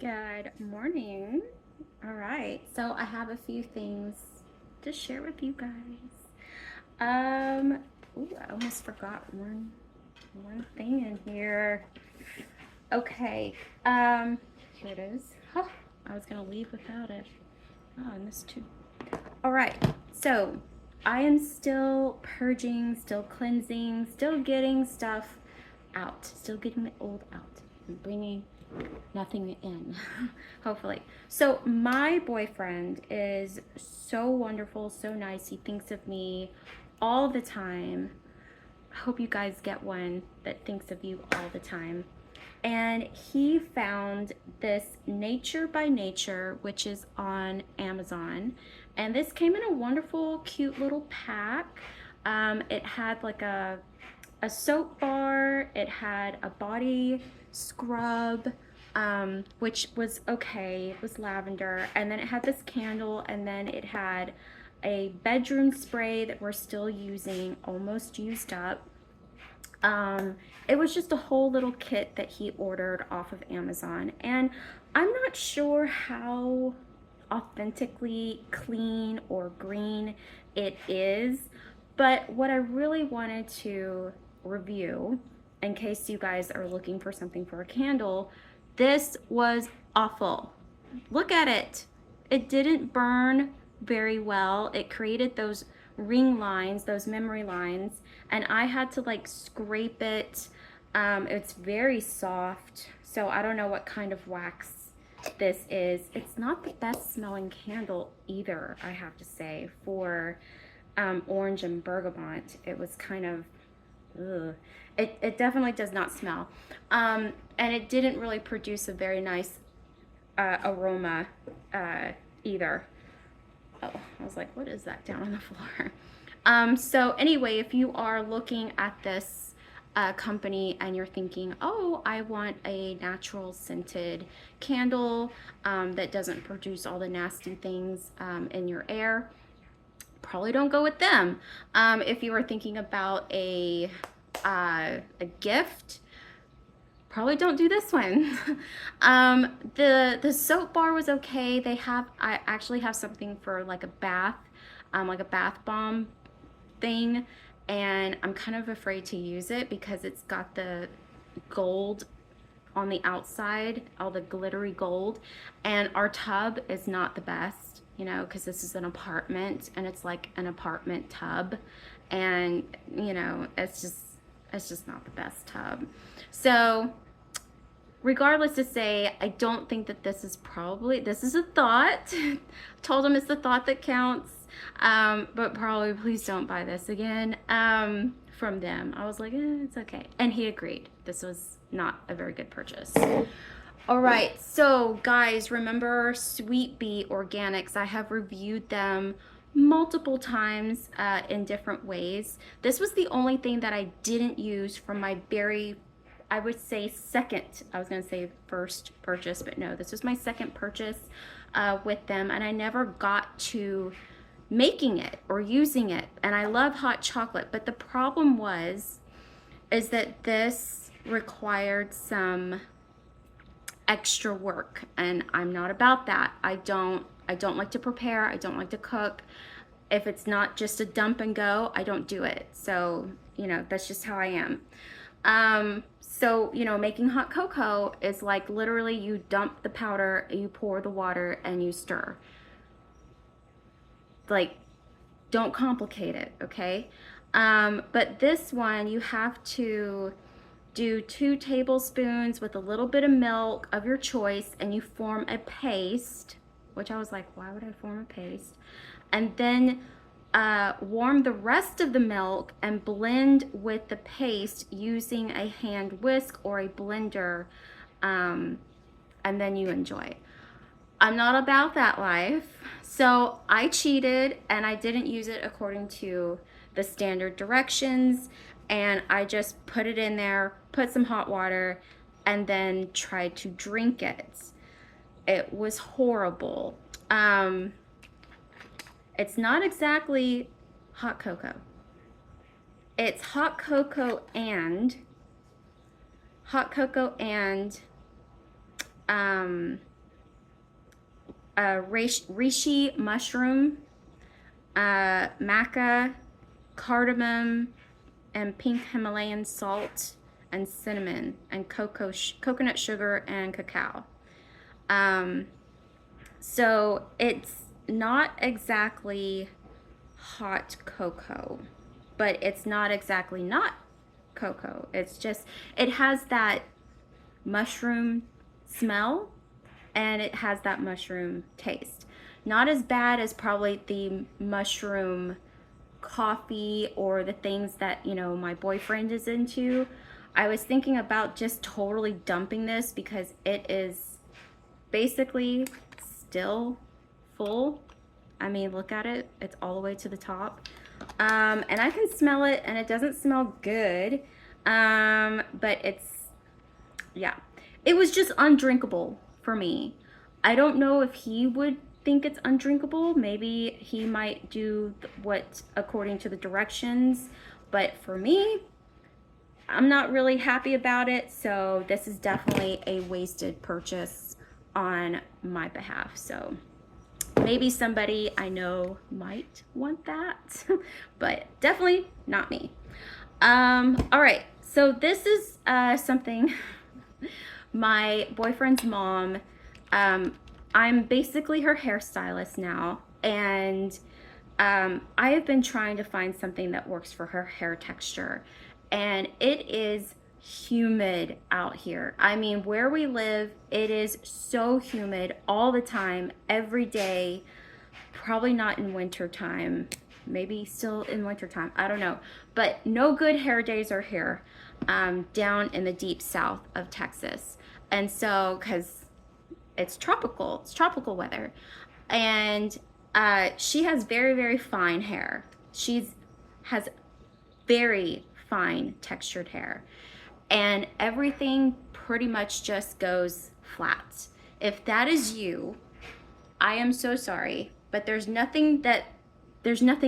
Good morning. All right, so I have a few things to share with you guys. I almost forgot one thing in here. Okay, here it is. Oh, I was gonna leave without it. Oh, I missed two. All right, so I am still purging, still cleansing, still getting stuff out, still getting the old out and bringing nothing in, hopefully. So my boyfriend is so wonderful, so nice. He thinks of me all the time. I hope you guys get one that thinks of you all the time. And he found this Nature by Nature, which is on Amazon. And this came in a wonderful, cute little pack. It had like a soap bar, it had a body scrub, which was okay, it was lavender, and then it had this candle, and then it had a bedroom spray that we're still using, almost used up. It was just a whole little kit that he ordered off of Amazon, and I'm not sure how authentically clean or green it is, but what I really wanted to review, in case you guys are looking for something for a candle, this was awful. Look at it. It didn't burn very well. It created those ring lines, those memory lines, and I had to like scrape it. It's very soft, so I don't know what kind of wax this is. It's not the best smelling candle either, I have to say, for orange and bergamot. It was kind of, ugh. It definitely does not smell. And it didn't really produce a very nice aroma either. Oh, I was like, what is that down on the floor? So anyway, if you are looking at this company and you're thinking, oh, I want a natural scented candle that doesn't produce all the nasty things in your air, probably don't go with them. If you are thinking about a gift, probably don't do this one. The soap bar was okay. I actually have something for like a bath bomb thing, and I'm kind of afraid to use it because it's got the gold on the outside, all the glittery gold, and our tub is not the best, because this is an apartment and it's like an apartment tub, and it's just not the best tub. So regardless to say, I don't think that this is a thought. Told him it's the thought that counts. But probably please don't buy this again from them. I was like, it's okay. And he agreed. This was not a very good purchase. All right, so guys, remember Sweet Bee Organics. I have reviewed them multiple times in different ways. This was the only thing that I didn't use from my I would say I was gonna say first purchase, but no, this was my second purchase with them, and I never got to making it or using it. And I love hot chocolate, but the problem is that this required some extra work, and I'm not about that. I don't like to prepare, I don't like to cook. If it's not just a dump and go, I don't do it. So, that's just how I am. So, making hot cocoa is like literally you dump the powder, you pour the water, and you stir. Like, don't complicate it, okay? But this one, you have to do 2 tablespoons with a little bit of milk of your choice, and you form a paste, which I was like, why would I form a paste? And then warm the rest of the milk and blend with the paste using a hand whisk or a blender, and then you enjoy. I'm not about that life, so I cheated and I didn't use it according to the standard directions, and I just put it in there, put some hot water, and then tried to drink it. It was horrible. It's not exactly hot cocoa. It's hot cocoa and reishi mushroom, maca, cardamom, and pink Himalayan salt, and cinnamon, and coconut sugar, and cacao. Um, so it's not exactly hot cocoa, but it's not exactly not cocoa. It's just, it has that mushroom smell and it has that mushroom taste. Not as bad as probably the mushroom coffee or the things that, you know, my boyfriend is into. I was thinking about just totally dumping this because it is basically still full. I mean, look at it. It's all the way to the top. And I can smell it and it doesn't smell good. But it's, yeah. It was just undrinkable for me. I don't know if he would think it's undrinkable. Maybe he might do what according to the directions. But for me, I'm not really happy about it. So this is definitely a wasted purchase on my behalf. So maybe somebody I know might want that, but definitely not me. All right, so this is something my boyfriend's mom, I'm basically her hairstylist now, and I have been trying to find something that works for her hair texture, and it is humid out here. I mean, where we live, it is so humid all the time, every day. Probably not in winter time, maybe still in winter time, I don't know, but no good hair days are here, down in the deep south of Texas. And so, because it's tropical weather, and she has very, very fine hair. She's has very fine textured hair, and everything pretty much just goes flat. If that is you, I am so sorry, but there's nothing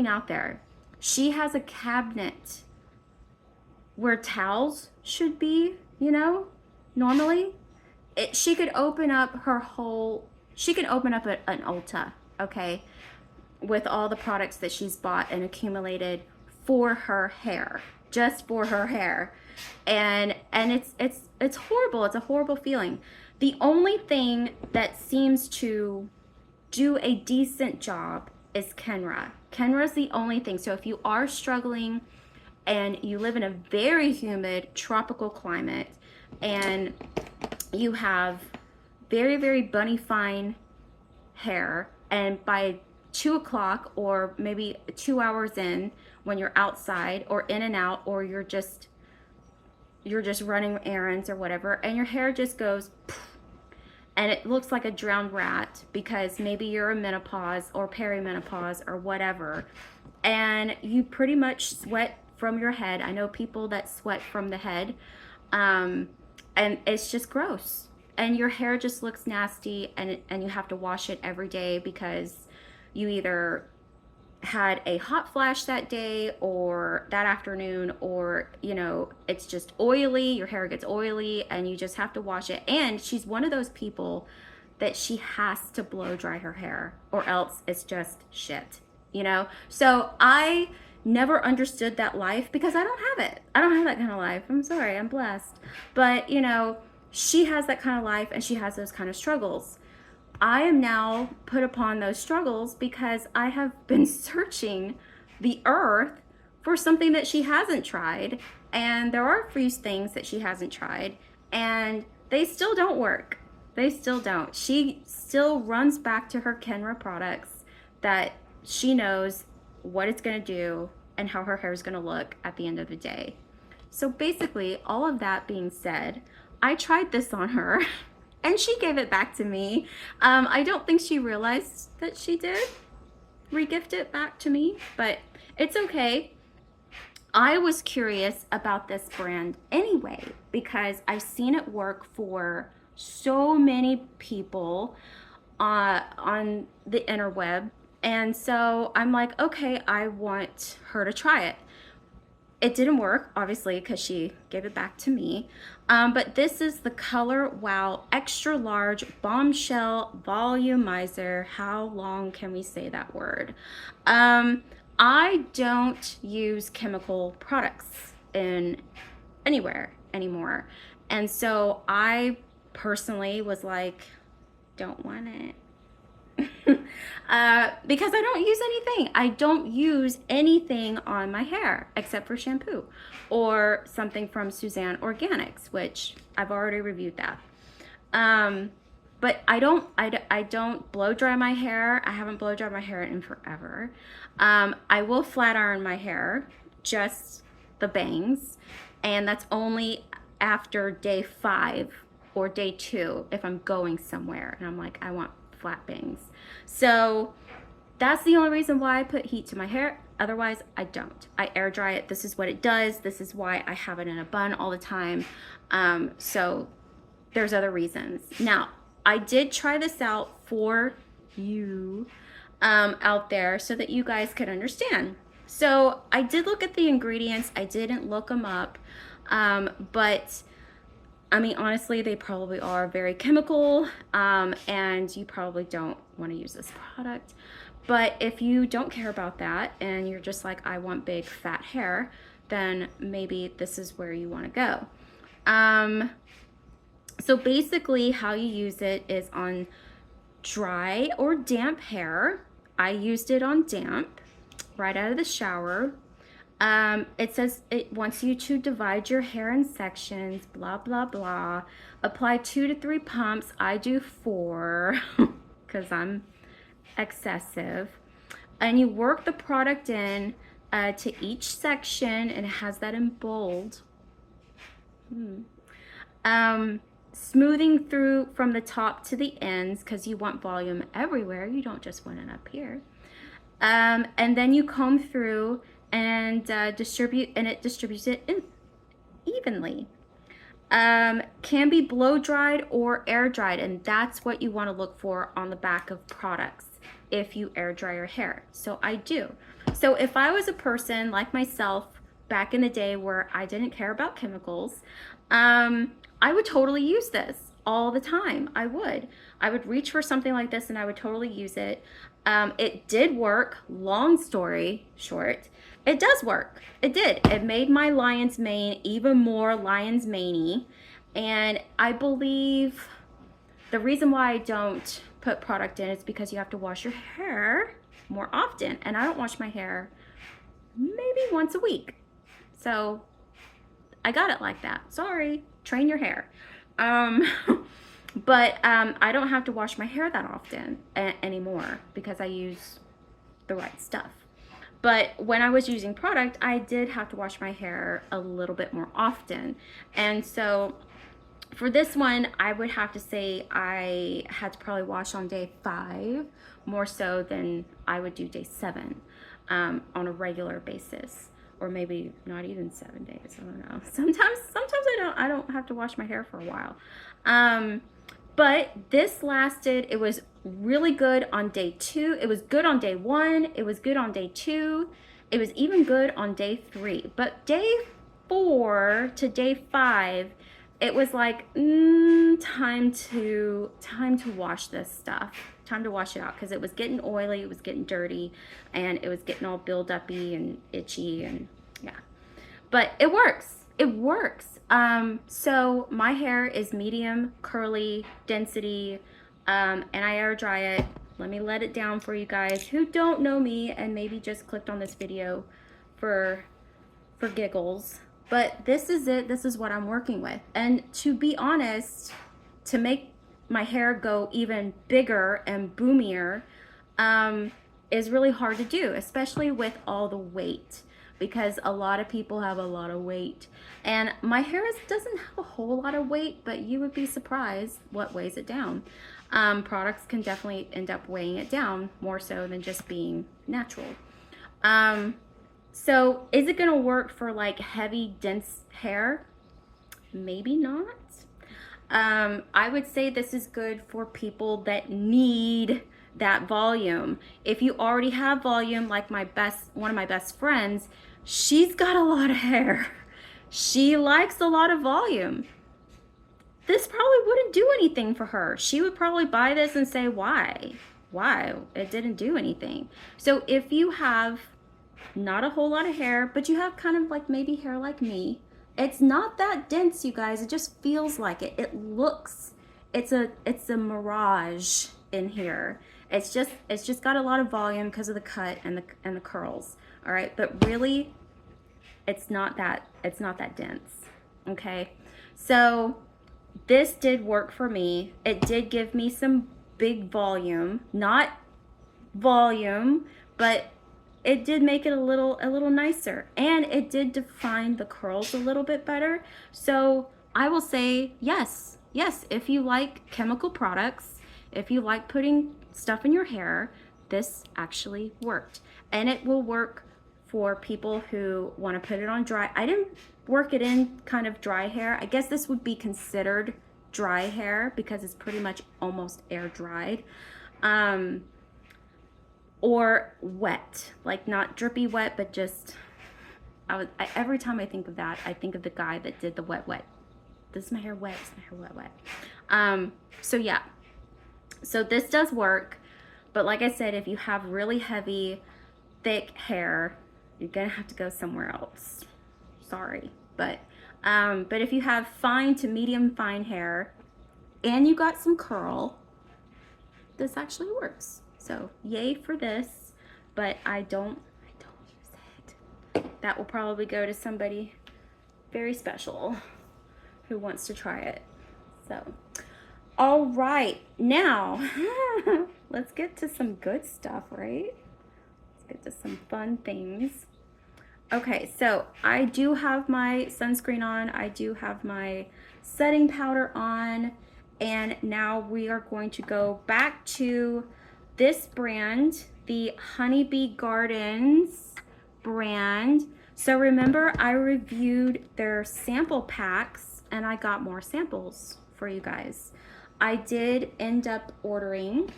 out there. She has a cabinet where towels should be, you know, normally. She could open up an Ulta, okay, with all the products that she's bought and accumulated for her hair, just for her hair. And it's horrible. It's a horrible feeling. The only thing that seems to do a decent job is Kenra. Kenra's the only thing. So if you are struggling and you live in a very humid tropical climate and you have very, very bunny fine hair, and by 2 o'clock or maybe 2 hours in, when you're outside or in and out, or you're just running errands or whatever, and your hair just goes poof, and it looks like a drowned rat because maybe you're in menopause or perimenopause or whatever, and you pretty much sweat from your head. I know people that sweat from the head, and it's just gross. And your hair just looks nasty, and you have to wash it every day because you either had a hot flash that day or that afternoon, or you know, it's just oily. Your hair gets oily and you just have to wash it. And she's one of those people that she has to blow dry her hair or else it's just shit, you know. So I never understood that life because I don't have it. I don't have that kind of life. I'm sorry, I'm blessed, but you know, she has that kind of life and she has those kind of struggles. I am now put upon those struggles because I have been searching the earth for something that she hasn't tried. And there are a few things that she hasn't tried, and they still don't work. They still don't. She still runs back to her Kenra products that she knows what it's going to do and how her hair is going to look at the end of the day. So basically, all of that being said, I tried this on her. And she gave it back to me. I don't think she realized that she did regift it back to me, but it's okay. I was curious about this brand anyway because I've seen it work for so many people on the interweb. And so I'm like, okay, I want her to try it. it didn't work, obviously, because she gave it back to me. But this is the Color Wow Extra Large Bombshell Volumizer. How long can we say that word? I don't use chemical products in anywhere anymore. And so I personally was like, don't want it. Because I don't use anything. I don't use anything on my hair except for shampoo or something from Suzanne Organics, which I've already reviewed that. But I don't blow dry my hair. I haven't blow dried my hair in forever. I will flat iron my hair, just the bangs, and that's only after day 5 or day 2 if I'm going somewhere and I'm like, I want flat bangs. So that's the only reason why I put heat to my hair. Otherwise, I don't. I air dry it. This is what it does. This is why I have it in a bun all the time. So there's other reasons. Now, I did try this out for you out there so that you guys could understand. So I did look at the ingredients. I didn't look them up. But I mean, honestly, they probably are very chemical, and you probably don't want to use this product. But if you don't care about that and you're just like, I want big fat hair, then maybe this is where you want to go. So basically how you use it is on dry or damp hair. I used it on damp right out of the shower. It says it wants you to divide your hair in sections, blah, blah, blah. Apply 2 to 3 pumps. I do 4 because I'm excessive. And you work the product in to each section, and it has that in bold. Smoothing through from the top to the ends because you want volume everywhere. You don't just want it up here. And then you comb through and distributes it evenly. Can be blow dried or air dried, and that's what you want to look for on the back of products if you air dry your hair. So I do. So if I was a person like myself back in the day where I didn't care about chemicals, I would totally use this all the time. I would reach for something like this and I would totally use it. It did work. Long story short, it does work. It did. It made my lion's mane even more lion's maney. And I believe the reason why I don't put product in is because you have to wash your hair more often. And I don't wash my hair maybe once a week. So I got it like that. Sorry, train your hair. But I don't have to wash my hair that often anymore because I use the right stuff. But when I was using product, I did have to wash my hair a little bit more often. And so for this one, I would have to say I had to probably wash on day 5 more so than I would do day 7 on a regular basis. Or maybe not even 7 days. I don't know. Sometimes I don't have to wash my hair for a while. But this lasted, it was really good on day 2. It was good on day 1. It was good on day 2. It was even good on day 3. But day 4 to day 5, it was like, time to wash this stuff. Time to wash it out because it was getting oily, it was getting dirty, and it was getting all build-uppy and itchy, and yeah. But it works. It works. So my hair is medium, curly, density, and I air dry it. Let me let it down for you guys who don't know me and maybe just clicked on this video for giggles. But this is it. This is what I'm working with. And to be honest, to make my hair go even bigger and boomier is really hard to do, especially with all the weight, because a lot of people have a lot of weight. And my hair doesn't have a whole lot of weight, but you would be surprised what weighs it down. Products can definitely end up weighing it down more so than just being natural. So is it gonna work for like heavy, dense hair? Maybe not. I would say this is good for people that need that volume. If you already have volume, like one of my best friends, She's got a lot of hair. She likes a lot of volume. This probably wouldn't do anything for her. She would probably buy this and say, why? Why? It didn't do anything. So if you have not a whole lot of hair, but you have kind of like maybe hair like me, it's not that dense, you guys. It just feels like it. It looks, it's a mirage in here. It's just got a lot of volume because of the cut and the curls. All right, but really it's not that dense. Okay. So this did work for me. It did give me some big volume, not volume, but it did make it a little nicer, and it did define the curls a little bit better. So I will say yes, if you like chemical products, if you like putting stuff in your hair, this actually worked. And it will work for people who want to put it on dry. I didn't work it in kind of dry hair. I guess this would be considered dry hair because it's pretty much almost air dried. Or wet, like not drippy wet, but just, every time I think of that, I think of the guy that did the wet. This is my hair wet, this is my hair wet. So yeah, so this does work, but like I said, if you have really heavy, thick hair, you're gonna have to go somewhere else. Sorry, but if you have fine to medium fine hair, and you got some curl, this actually works. So yay for this, but I don't use it. That will probably go to somebody very special who wants to try it. So, all right, now let's get to some good stuff, right? Let's get to some fun things. Okay, so I do have my sunscreen on. I do have my setting powder on. And now we are going to go back to this brand, the Honeybee Gardens brand. So remember, I reviewed their sample packs and I got more samples for you guys. I did end up ordering,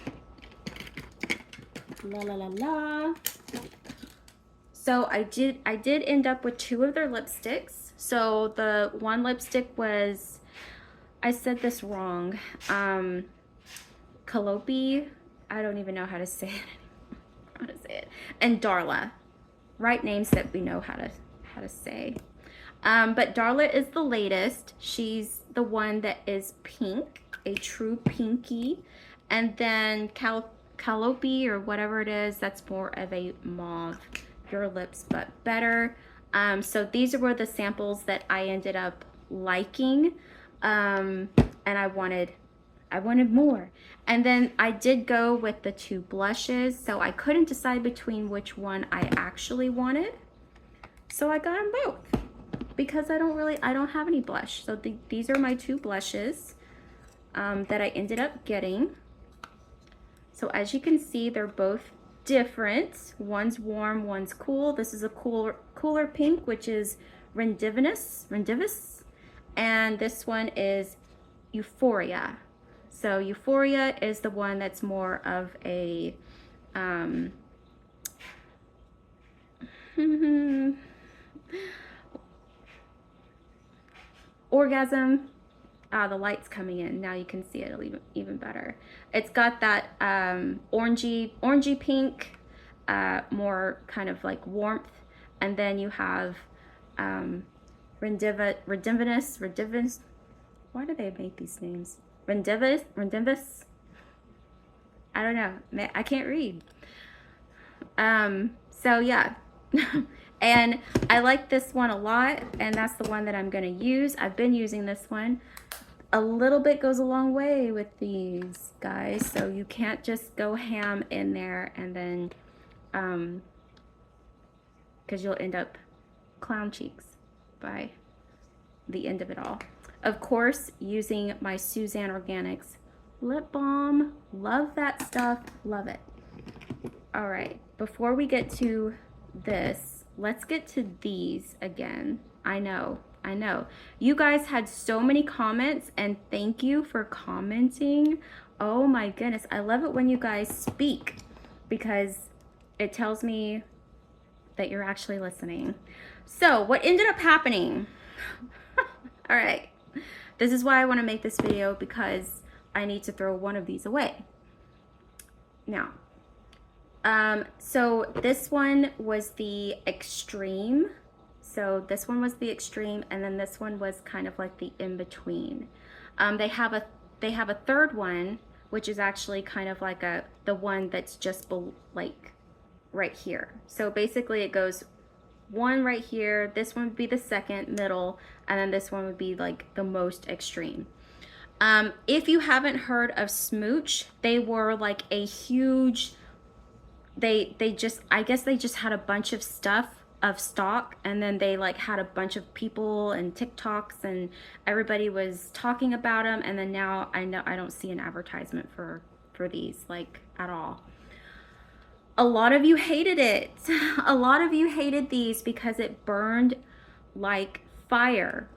So I did end up with 2 of their lipsticks. So the one lipstick was, I said this wrong, Calliope, I don't even know how to say it, and Darla, right names that we know how to say. But Darla is the latest. She's the one that is pink, a true pinky, and then Calliope or whatever it is, that's more of a mauve. Your lips but better. So these were the samples that I ended up liking, and I wanted more. And then I did go with the 2 blushes, so I couldn't decide between which one I actually wanted, so I got them both because I don't have any blush. So these are my 2 blushes that I ended up getting. So as you can see, they're both different. One's warm, one's cool. This is a cooler pink, which is Rendivous, and this one is Euphoria. So Euphoria is the one that's more of a orgasm. The light's coming in. Now you can see it even better. It's got that orangey pink, more kind of like warmth. And then you have Rendivous. Why do they make these names? Rendivous. I don't know. I can't read. So yeah. And I like this one a lot, and that's the one that I'm going to use. I've been using this one. A little bit goes a long way with these guys, so you can't just go ham in there and then because you'll end up clown cheeks by the end of it all. Of course, using my Suzanne Organics lip balm. Love that stuff. Love it. All right, before we get to this, let's get to these again. I know. You guys had so many comments, and thank you for commenting. Oh my goodness. I love it when you guys speak because it tells me that you're actually listening. So what ended up happening? All right. This is why I want to make this video, because I need to throw one of these away. Now, so this one was the extreme. So this one was the extreme, and then this one was kind of like the in-between. They have a third one, which is actually kind of like the one that's just like right here. So basically it goes one right here, this one would be the second middle, and then this one would be like the most extreme. If you haven't heard of Smooch, they were like a huge, I guess they just had a bunch of stuff of stock, and then they like had a bunch of people and TikToks, and everybody was talking about them, and then now I don't see an advertisement for these like at all. A lot of you hated it. A lot of you hated these because it burned like fire.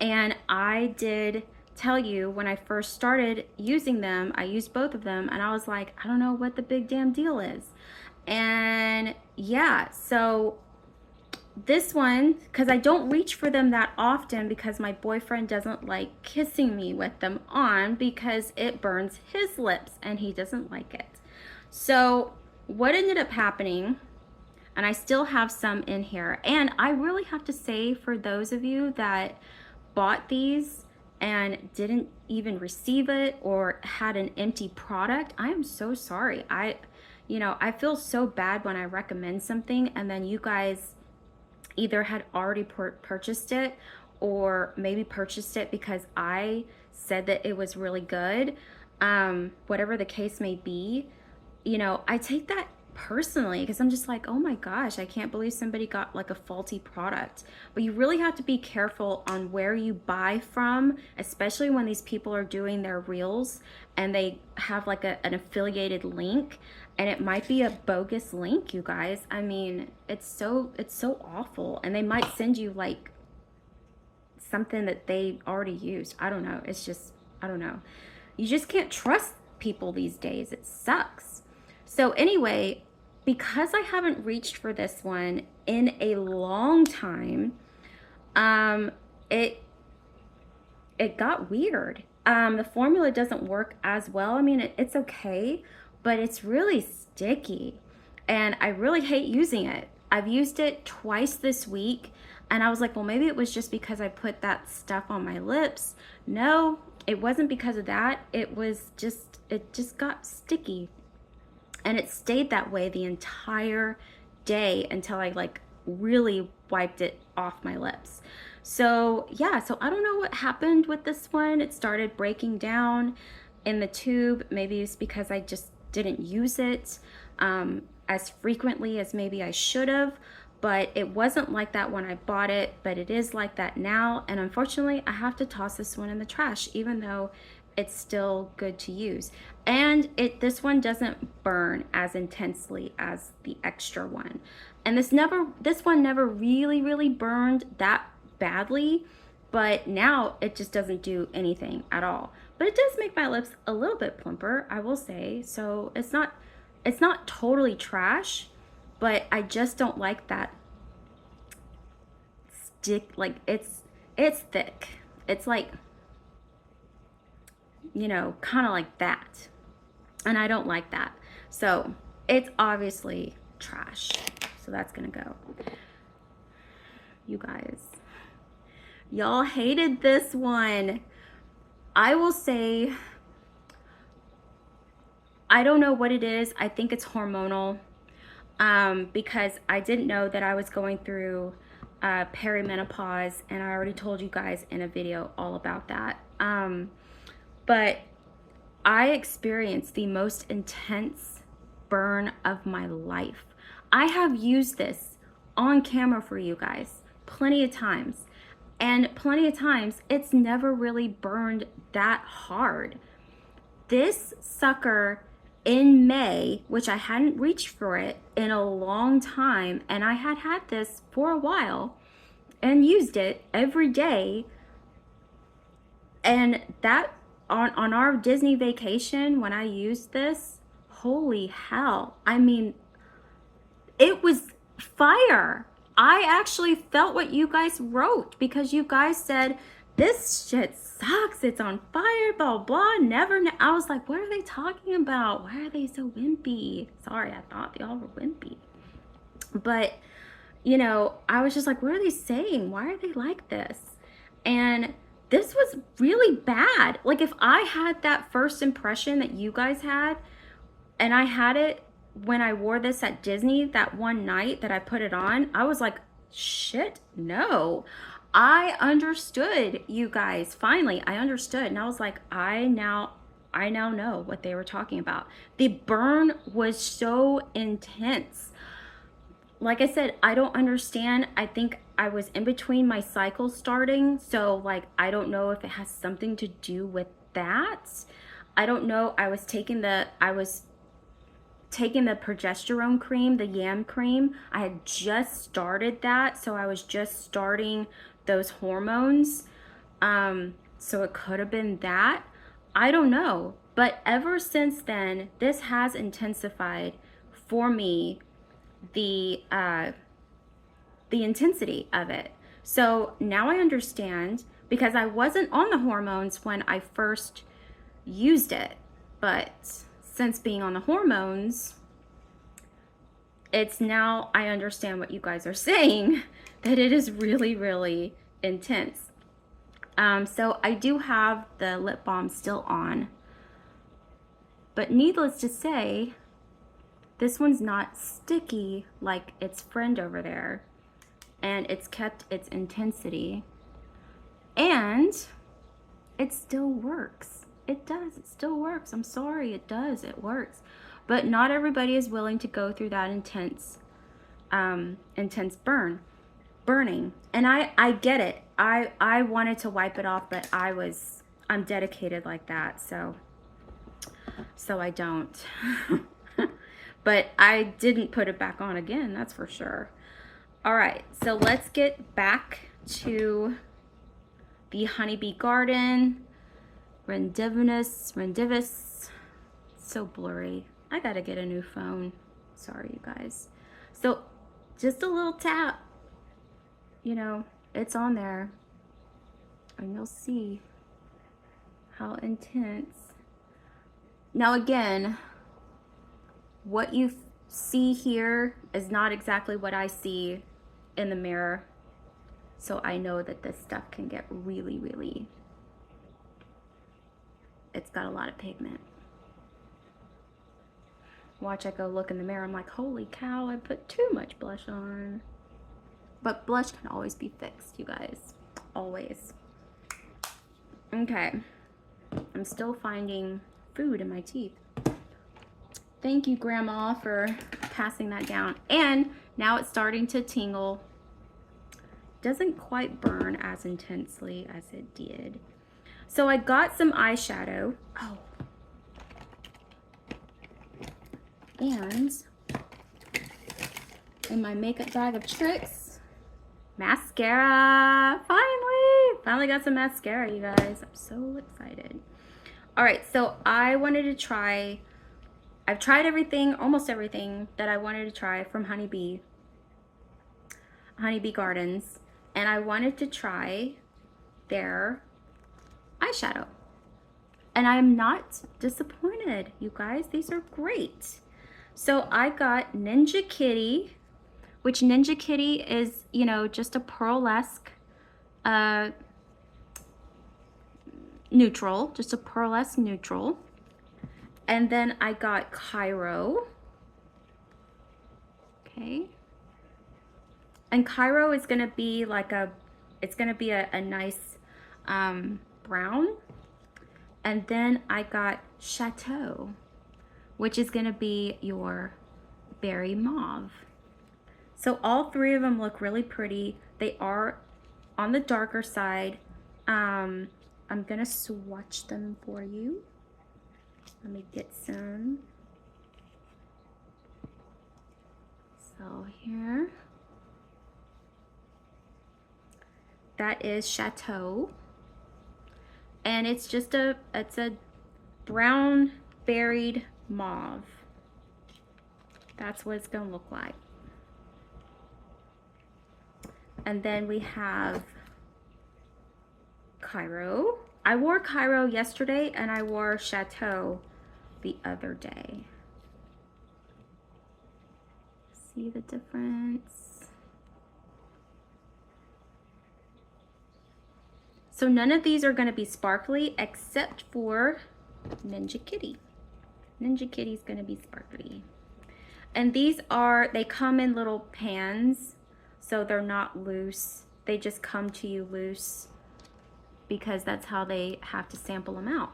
And I did tell you when I first started using them, I used both of them, and I was like, I don't know what the big damn deal is. And yeah, so this one, because I don't reach for them that often because my boyfriend doesn't like kissing me with them on because it burns his lips and he doesn't like it. So what ended up happening, and I still have some in here, and I really have to say, for those of you that bought these and didn't even receive it or had an empty product, I am so sorry. I feel so bad when I recommend something and then you guys either had already purchased it, or maybe purchased it because I said that it was really good. Whatever the case may be, I take that personally because I'm just like, oh my gosh, I can't believe somebody got like a faulty product. But you really have to be careful on where you buy from, especially when these people are doing their reels and they have like an affiliated link, and it might be a bogus link, you guys. I mean, it's so awful, and they might send you like something that they already used. I don't know. It's just, I don't know. You just can't trust people these days. It sucks. So anyway, because I haven't reached for this one in a long time, it got weird. The formula doesn't work as well. I mean, it's okay, but it's really sticky, and I really hate using it. I've used it twice this week, and I was like, well, maybe it was just because I put that stuff on my lips. No, it wasn't because of that. It just got sticky. And it stayed that way the entire day until I like really wiped it off my lips. So yeah, so I don't know what happened with this one. It started breaking down in the tube. Maybe it's because I just didn't use it as frequently as maybe I should have. But it wasn't like that when I bought it, but it is like that now. And unfortunately, I have to toss this one in the trash, even though it's still good to use. And this one doesn't burn as intensely as the extra one. And this one never really burned that badly, but now it just doesn't do anything at all. But it does make my lips a little bit plumper, I will say. So it's not totally trash, but I just don't like that stick. Like it's thick. It's like, kind of like that. And I don't like that. So it's obviously trash. So that's gonna go. You guys, y'all hated this one. I will say, I don't know what it is. I think it's hormonal, because I didn't know that I was going through perimenopause, and I already told you guys in a video all about that. But I experienced the most intense burn of my life. I have used this on camera for you guys plenty of times, and plenty of times it's never really burned that hard. This sucker in May, which I hadn't reached for it in a long time, and I had this for a while and used it every day, and that on our Disney vacation, when I used this, holy hell. I mean, it was fire. I actually felt what you guys wrote because you guys said, this shit sucks. It's on fire, blah, blah, never. I was like, what are they talking about? Why are they so wimpy? Sorry, I thought they all were wimpy. But, you know, I was just like, what are they saying? Why are they like this? And this was really bad. Like, if I had that first impression that you guys had, and I had it when I wore this at Disney that one night that I put it on, I was like, shit, no. I understood, you guys. Finally, I understood. And I was like, I now know what they were talking about. The burn was so intense. Like I said, I don't understand. I think I was in between my cycle starting. So like, I don't know if it has something to do with that. I don't know. I was taking the progesterone cream, the yam cream. I had just started that. So I was just starting those hormones. So it could have been that. I don't know. But ever since then, this has intensified for me the intensity of it. So now I understand, because I wasn't on the hormones when I first used it, but since being on the hormones, it's now I understand what you guys are saying, that it is really, really intense. So I do have the lip balm still on, but needless to say, this one's not sticky like its friend over there, and it's kept its intensity, and it still works. It does, it still works. I'm sorry, it does, it works. But not everybody is willing to go through that intense burning. And I get it. I wanted to wipe it off, but I'm dedicated like that, so I don't. But I didn't put it back on again, that's for sure. All right, so let's get back to the Honeybee Garden, Rendivis. So blurry. I gotta get a new phone. Sorry, you guys. So just a little tap, you know, it's on there, and you'll see how intense. Now again, what you see here is not exactly what I see in the mirror. So I know that this stuff can get really, really, it's got a lot of pigment. Watch, I go look in the mirror, I'm like, holy cow, I put too much blush on. But blush can always be fixed, you guys, always. Okay, I'm still finding food in my teeth. Thank you, Grandma, for passing that down. And now it's starting to tingle. Doesn't quite burn as intensely as it did. So I got some eyeshadow. Oh. And in my makeup bag of tricks, mascara. Finally got some mascara, you guys. I'm so excited. All right, so I wanted to try, I've tried everything, almost everything that I wanted to try from Honeybee Gardens, and I wanted to try their eyeshadow. And I'm not disappointed, you guys. These are great. So I got Ninja Kitty, which Ninja Kitty is, you know, just a pearlesque neutral, just a pearlesque neutral. And then I got Cairo. Okay. And Cairo is gonna be like it's gonna be a nice brown. And then I got Chateau, which is gonna be your berry mauve. So all three of them look really pretty. They are on the darker side. I'm gonna swatch them for you. Let me get some. So here, that is Chateau, and it's a brown berried mauve. That's what it's gonna look like. And then we have Cairo. I wore Cairo yesterday and I wore Chateau the other day. See the difference? So none of these are going to be sparkly except for Ninja Kitty. Ninja Kitty's going to be sparkly. And these are, they come in little pans, so they're not loose. They just come to you loose because that's how they have to sample them out.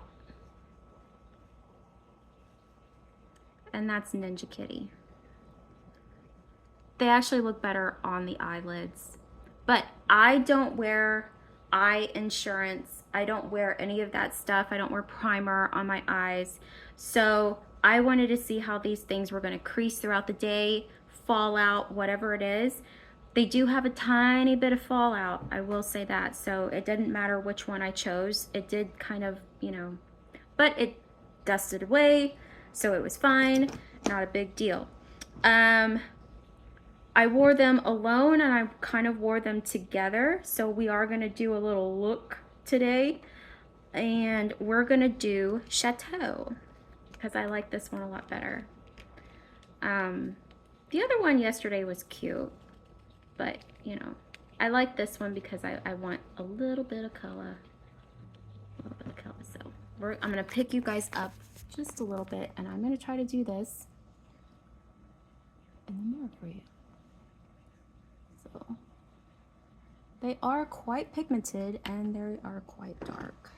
And that's Ninja Kitty. They actually look better on the eyelids. But I don't wear eye insurance. I don't wear any of that stuff. I don't wear primer on my eyes. So I wanted to see how these things were going to crease throughout the day, fall out, whatever it is. They do have a tiny bit of fallout, I will say that. So it didn't matter which one I chose. It did kind of, you know, but it dusted away, so it was fine. Not a big deal. I wore them alone and I kind of wore them together. So we are going to do a little look today. And we're going to do Chateau because I like this one a lot better. The other one yesterday was cute. But, you know, I like this one because I want a little bit of color. A little bit of color. So I'm going to pick you guys up just a little bit. And I'm going to try to do this in the mirror for you. So they are quite pigmented and they are quite dark.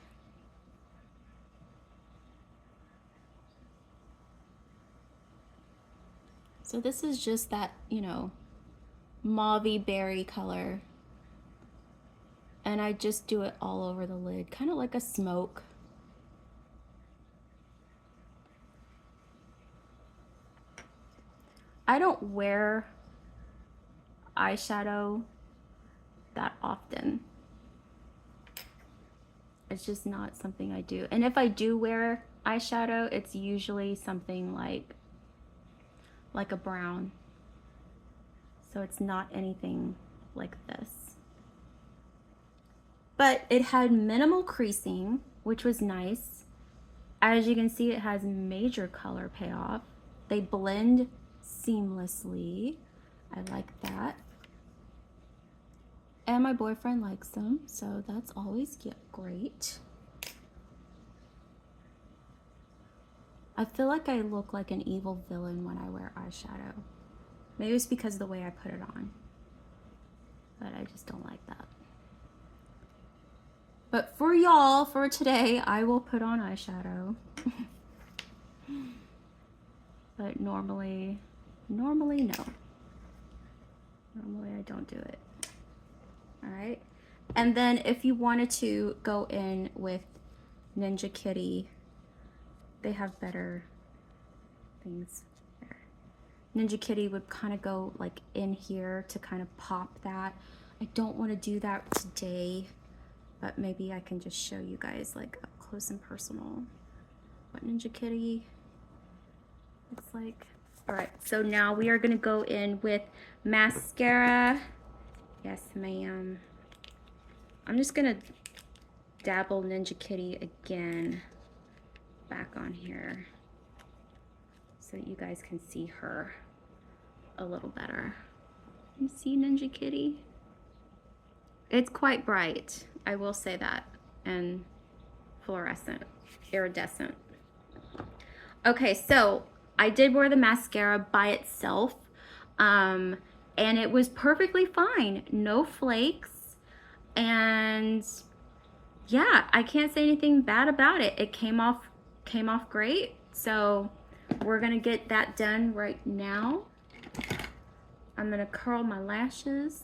So this is just that, you know, mauvey berry color. And I just do it all over the lid, kind of like a smoke. I don't wear eyeshadow that often. It's just not something I do. And if I do wear eyeshadow, it's usually something like a brown. So it's not anything like this. But it had minimal creasing, which was nice. As you can see, it has major color payoff. They blend seamlessly. I like that. And my boyfriend likes them, so that's always great. I feel like I look like an evil villain when I wear eyeshadow. Maybe it's because of the way I put it on. But I just don't like that. But for y'all, for today, I will put on eyeshadow. But normally no. Normally I don't do it. Alright. And then if you wanted to go in with Ninja Kitty, they have better things there. Ninja Kitty would kind of go like in here to kind of pop that. I don't want to do that today, but maybe I can just show you guys like up close and personal what Ninja Kitty looks like. All right, so now we are gonna go in with mascara. Yes, ma'am. I'm just gonna dabble Ninja Kitty again back on here so that you guys can see her a little better. You see Ninja Kitty? It's quite bright, I will say that, and fluorescent, iridescent. Okay, so I did wear the mascara by itself, and it was perfectly fine. No flakes, and yeah, I can't say anything bad about it. It came off great. So we're gonna get that done right now. I'm gonna curl my lashes.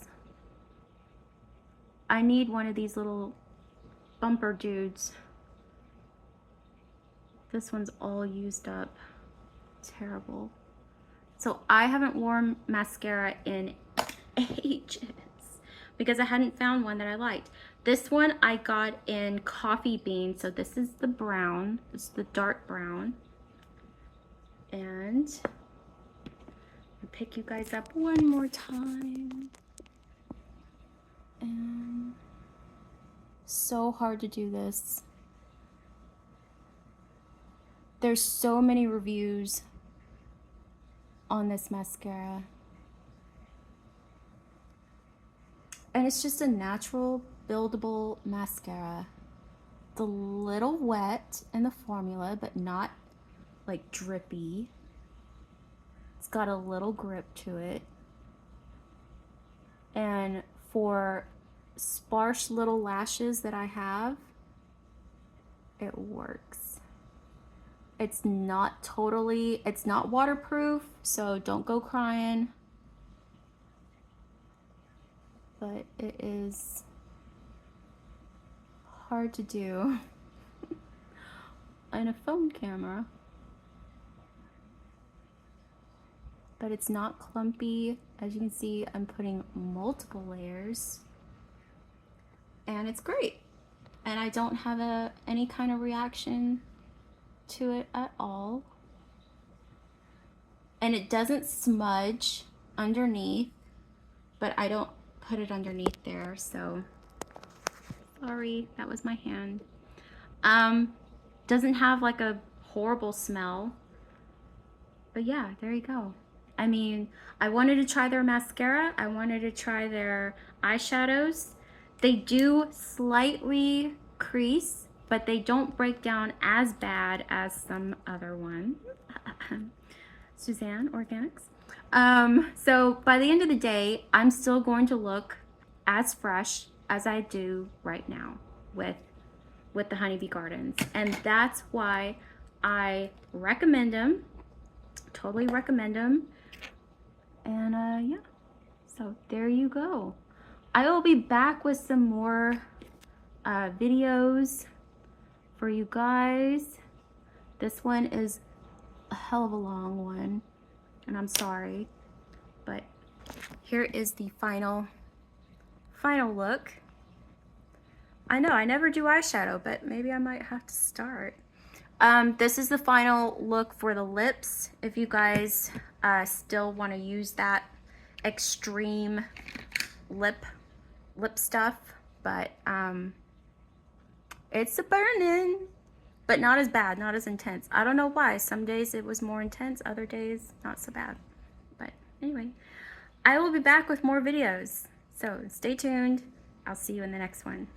I need one of these little bumper dudes. This one's all used up. Terrible. So I haven't worn mascara in ages because I hadn't found one that I liked. This one I got in coffee bean. So this is the brown. This is the dark brown. And I'll pick you guys up one more time. And so hard to do this. There's so many reviews on this mascara. And it's just a natural buildable mascara. It's a little wet in the formula, but not like drippy. It's got a little grip to it. And for sparse little lashes that I have, it works. It's not waterproof, so don't go crying. But it is hard to do on a phone camera. But it's not clumpy. As you can see, I'm putting multiple layers. And it's great. And I don't have any kind of reaction to it at all. And it doesn't smudge underneath, but I don't put it underneath there, so sorry, that was my hand. Doesn't have like a horrible smell, but yeah, there you go. I mean, I wanted to try their mascara, I wanted to try their eyeshadows. They do slightly crease, but they don't break down as bad as some other one. Suzanne Organics. So by the end of the day, I'm still going to look as fresh as I do right now with the Honeybee Gardens. And that's why I recommend them, totally recommend them. And yeah, so there you go. I will be back with some more videos for you guys. This one is a hell of a long one, and I'm sorry, but here is the final look. I know I never do eyeshadow, but maybe I might have to start. This is the final look for the lips. If you guys still want to use that extreme lip stuff, but it's a burning, but not as bad, not as intense. I don't know why. Some days it was more intense, other days not so bad. But anyway, I will be back with more videos, so stay tuned. I'll see you in the next one.